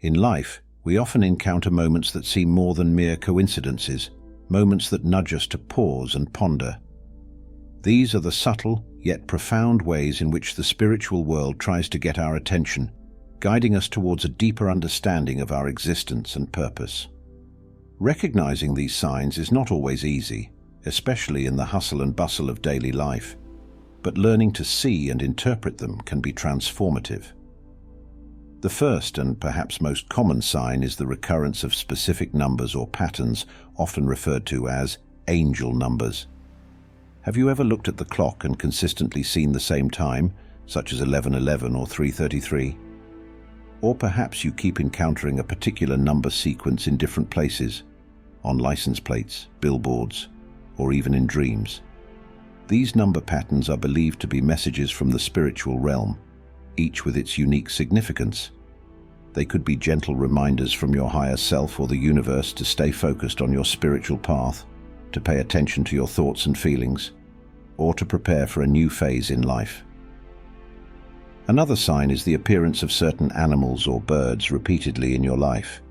In life, we often encounter moments that seem more than mere coincidences, moments that nudge us to pause and ponder. These are the subtle, yet profound ways in which the spiritual world tries to get our attention, guiding us towards a deeper understanding of our existence and purpose. Recognizing these signs is not always easy, especially in the hustle and bustle of daily life, but learning to see and interpret them can be transformative. The first and perhaps most common sign is the recurrence of specific numbers or patterns, often referred to as angel numbers. Have you ever looked at the clock and consistently seen the same time, such as 11:11 or 3:33? Or perhaps you keep encountering a particular number sequence in different places, on license plates, billboards, or even in dreams. These number patterns are believed to be messages from the spiritual realm, each with its unique significance. They could be gentle reminders from your higher self or the universe to stay focused on your spiritual path, to pay attention to your thoughts and feelings, or to prepare for a new phase in life. Another sign is the appearance of certain animals or birds repeatedly in your life.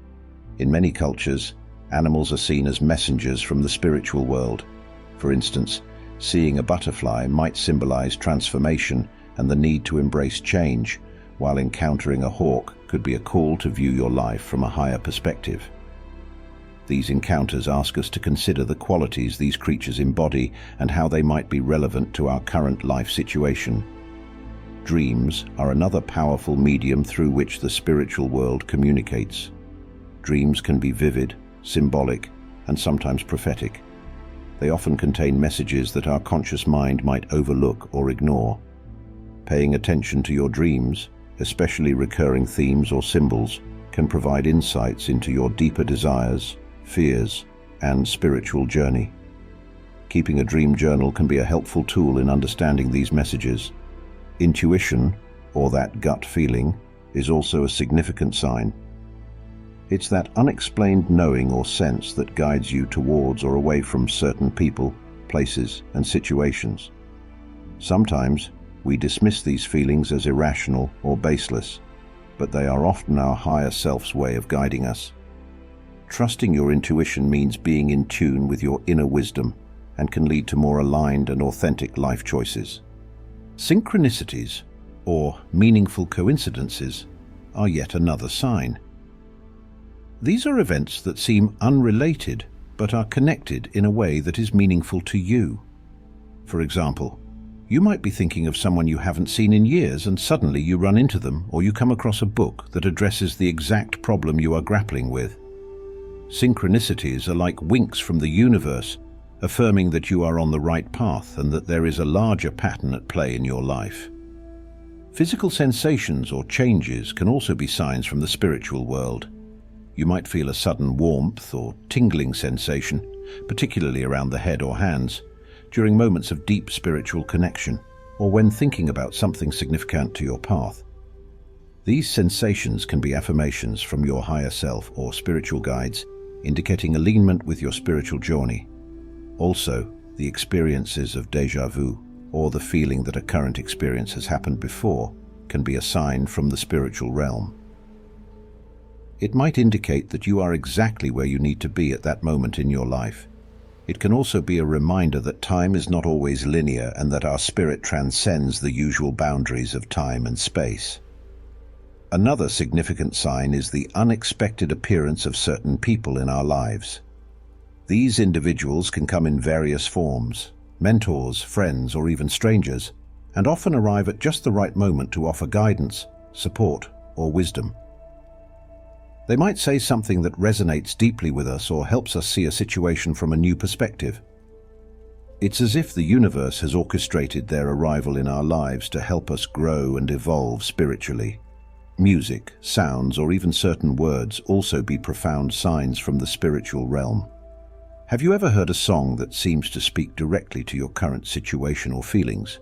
In many cultures, animals are seen as messengers from the spiritual world. For instance, seeing a butterfly might symbolize transformation and the need to embrace change, while encountering a hawk could be a call to view your life from a higher perspective. These encounters ask us to consider the qualities these creatures embody and how they might be relevant to our current life situation. Dreams are another powerful medium through which the spiritual world communicates. Dreams can be vivid, symbolic, and sometimes prophetic. They often contain messages that our conscious mind might overlook or ignore. Paying attention to your dreams, especially recurring themes or symbols, can provide insights into your deeper desires, fears, and spiritual journey. Keeping a dream journal can be a helpful tool in understanding these messages. Intuition, or that gut feeling, is also a significant sign. It's that unexplained knowing or sense that guides you towards or away from certain people, places, and situations. Sometimes, we dismiss these feelings as irrational or baseless, but they are often our higher self's way of guiding us. Trusting your intuition means being in tune with your inner wisdom and can lead to more aligned and authentic life choices. Synchronicities, or meaningful coincidences, are yet another sign. These are events that seem unrelated but are connected in a way that is meaningful to you. For example, you might be thinking of someone you haven't seen in years and suddenly you run into them, or you come across a book that addresses the exact problem you are grappling with. Synchronicities are like winks from the universe, affirming that you are on the right path and that there is a larger pattern at play in your life. Physical sensations or changes can also be signs from the spiritual world. You might feel a sudden warmth or tingling sensation, particularly around the head or hands, during moments of deep spiritual connection, or when thinking about something significant to your path. These sensations can be affirmations from your higher self or spiritual guides, indicating alignment with your spiritual journey. Also, the experiences of déjà vu, or the feeling that a current experience has happened before, can be a sign from the spiritual realm. It might indicate that you are exactly where you need to be at that moment in your life. It can also be a reminder that time is not always linear and that our spirit transcends the usual boundaries of time and space. Another significant sign is the unexpected appearance of certain people in our lives. These individuals can come in various forms: mentors, friends, or even strangers, and often arrive at just the right moment to offer guidance, support, or wisdom. They might say something that resonates deeply with us or helps us see a situation from a new perspective. It's as if the universe has orchestrated their arrival in our lives to help us grow and evolve spiritually. Music, sounds, or even certain words also be profound signs from the spiritual realm. Have you ever heard a song that seems to speak directly to your current situation or feelings?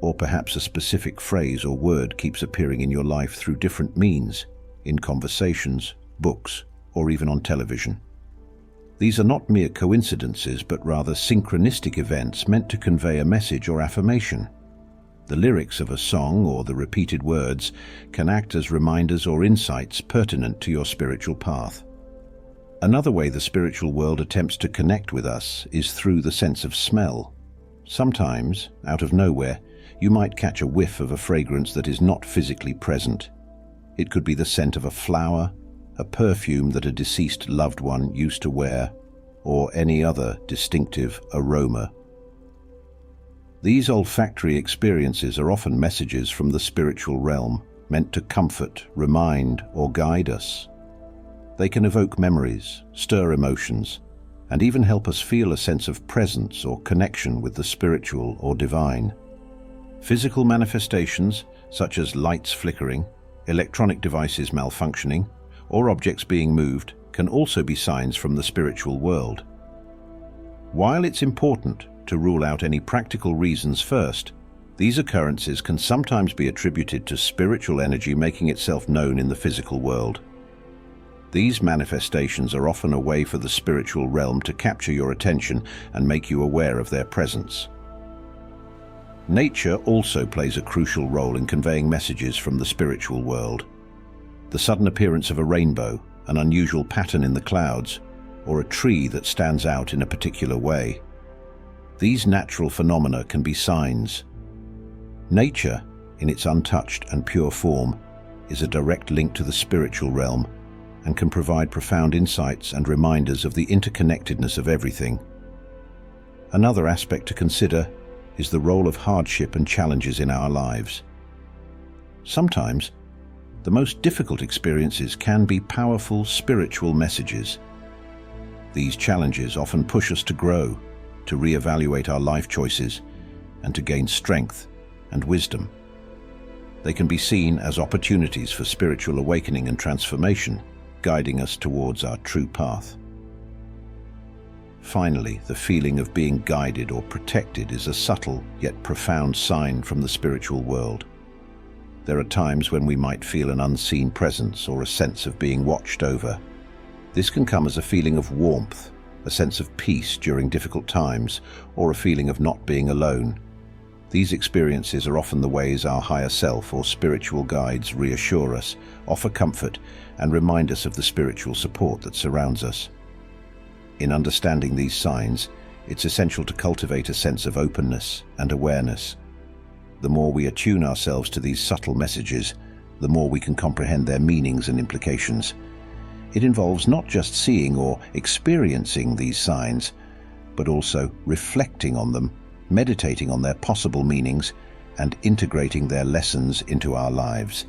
Or perhaps a specific phrase or word keeps appearing in your life through different means, in conversations, books, or even on television. These are not mere coincidences, but rather synchronistic events meant to convey a message or affirmation. The lyrics of a song or the repeated words can act as reminders or insights pertinent to your spiritual path. Another way the spiritual world attempts to connect with us is through the sense of smell. Sometimes, out of nowhere, you might catch a whiff of a fragrance that is not physically present. It could be the scent of a flower, a perfume that a deceased loved one used to wear, or any other distinctive aroma. These olfactory experiences are often messages from the spiritual realm, meant to comfort, remind, or guide us. They can evoke memories, stir emotions, and even help us feel a sense of presence or connection with the spiritual or divine. Physical manifestations, such as lights flickering, electronic devices malfunctioning, or objects being moved, can also be signs from the spiritual world. While it's important to rule out any practical reasons first, these occurrences can sometimes be attributed to spiritual energy making itself known in the physical world. These manifestations are often a way for the spiritual realm to capture your attention and make you aware of their presence. Nature also plays a crucial role in conveying messages from the spiritual world. The sudden appearance of a rainbow, an unusual pattern in the clouds, or a tree that stands out in a particular way. These natural phenomena can be signs. Nature, in its untouched and pure form, is a direct link to the spiritual realm and can provide profound insights and reminders of the interconnectedness of everything. Another aspect to consider is the role of hardship and challenges in our lives. Sometimes, the most difficult experiences can be powerful spiritual messages. These challenges often push us to grow, to reevaluate our life choices, and to gain strength and wisdom. They can be seen as opportunities for spiritual awakening and transformation, guiding us towards our true path. Finally, the feeling of being guided or protected is a subtle yet profound sign from the spiritual world. There are times when we might feel an unseen presence or a sense of being watched over. This can come as a feeling of warmth, a sense of peace during difficult times, or a feeling of not being alone. These experiences are often the ways our higher self or spiritual guides reassure us, offer comfort, and remind us of the spiritual support that surrounds us. In understanding these signs, it's essential to cultivate a sense of openness and awareness. The more we attune ourselves to these subtle messages, the more we can comprehend their meanings and implications. It involves not just seeing or experiencing these signs, but also reflecting on them, meditating on their possible meanings, and integrating their lessons into our lives.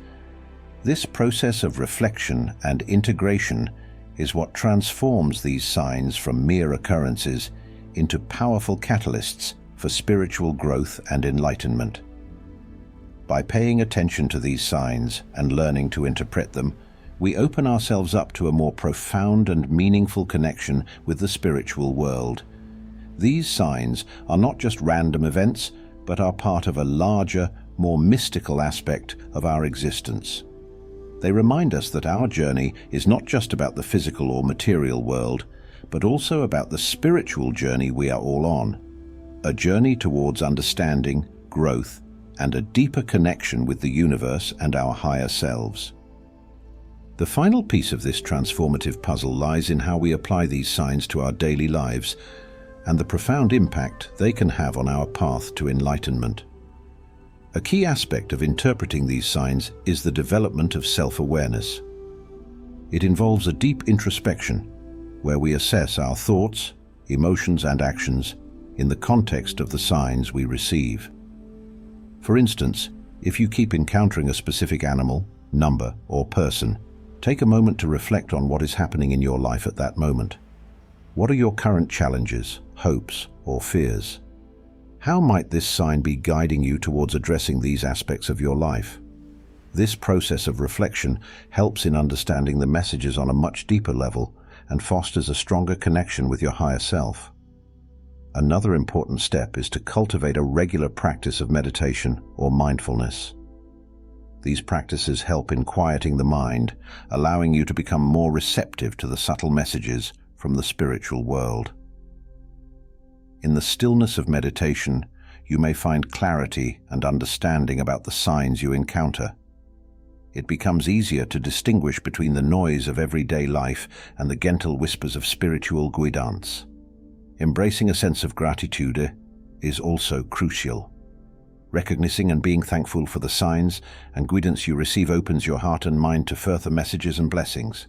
This process of reflection and integration is what transforms these signs from mere occurrences into powerful catalysts for spiritual growth and enlightenment. By paying attention to these signs and learning to interpret them, we open ourselves up to a more profound and meaningful connection with the spiritual world. These signs are not just random events, but are part of a larger, more mystical aspect of our existence. They remind us that our journey is not just about the physical or material world, but also about the spiritual journey we are all on. A journey towards understanding, growth, and a deeper connection with the universe and our higher selves. The final piece of this transformative puzzle lies in how we apply these signs to our daily lives and the profound impact they can have on our path to enlightenment. A key aspect of interpreting these signs is the development of self-awareness. It involves a deep introspection where we assess our thoughts, emotions, and actions in the context of the signs we receive. For instance, if you keep encountering a specific animal, number, or person, take a moment to reflect on what is happening in your life at that moment. What are your current challenges, hopes, or fears? How might this sign be guiding you towards addressing these aspects of your life? This process of reflection helps in understanding the messages on a much deeper level and fosters a stronger connection with your higher self. Another important step is to cultivate a regular practice of meditation or mindfulness. These practices help in quieting the mind, allowing you to become more receptive to the subtle messages from the spiritual world. In the stillness of meditation, you may find clarity and understanding about the signs you encounter. It becomes easier to distinguish between the noise of everyday life and the gentle whispers of spiritual guidance. Embracing a sense of gratitude is also crucial. Recognizing and being thankful for the signs and guidance you receive opens your heart and mind to further messages and blessings.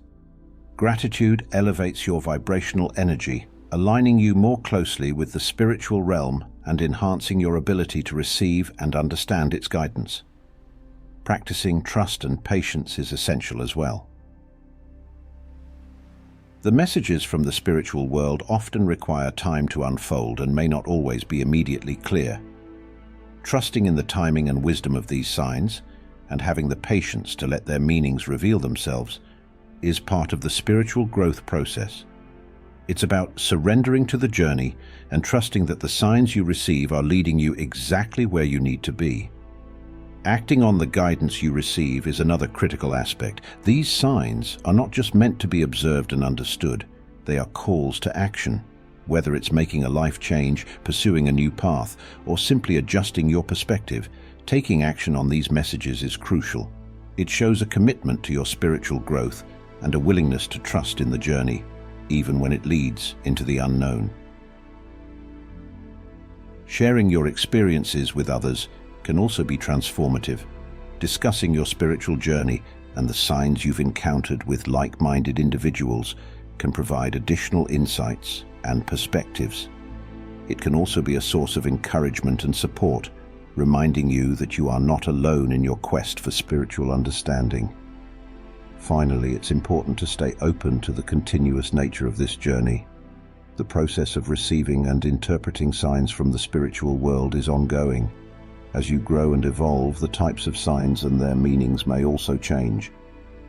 Gratitude elevates your vibrational energy, aligning you more closely with the spiritual realm and enhancing your ability to receive and understand its guidance. Practicing trust and patience is essential as well. The messages from the spiritual world often require time to unfold and may not always be immediately clear. Trusting in the timing and wisdom of these signs, and having the patience to let their meanings reveal themselves, is part of the spiritual growth process. It's about surrendering to the journey and trusting that the signs you receive are leading you exactly where you need to be. Acting on the guidance you receive is another critical aspect. These signs are not just meant to be observed and understood, they are calls to action. Whether it's making a life change, pursuing a new path, or simply adjusting your perspective, taking action on these messages is crucial. It shows a commitment to your spiritual growth and a willingness to trust in the journey, even when it leads into the unknown. Sharing your experiences with others can also be transformative. Discussing your spiritual journey and the signs you've encountered with like-minded individuals can provide additional insights and perspectives. It can also be a source of encouragement and support, reminding you that you are not alone in your quest for spiritual understanding. Finally, it's important to stay open to the continuous nature of this journey. The process of receiving and interpreting signs from the spiritual world is ongoing. As you grow and evolve, the types of signs and their meanings may also change.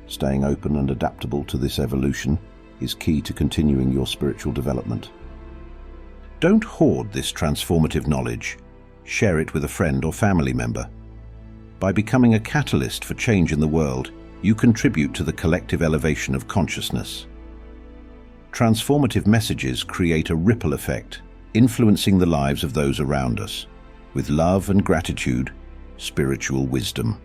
Staying open and adaptable to this evolution is key to continuing your spiritual development. Don't hoard this transformative knowledge. Share it with a friend or family member. By becoming a catalyst for change in the world, you contribute to the collective elevation of consciousness. Transformative messages create a ripple effect, influencing the lives of those around us. With love and gratitude, spiritual wisdom.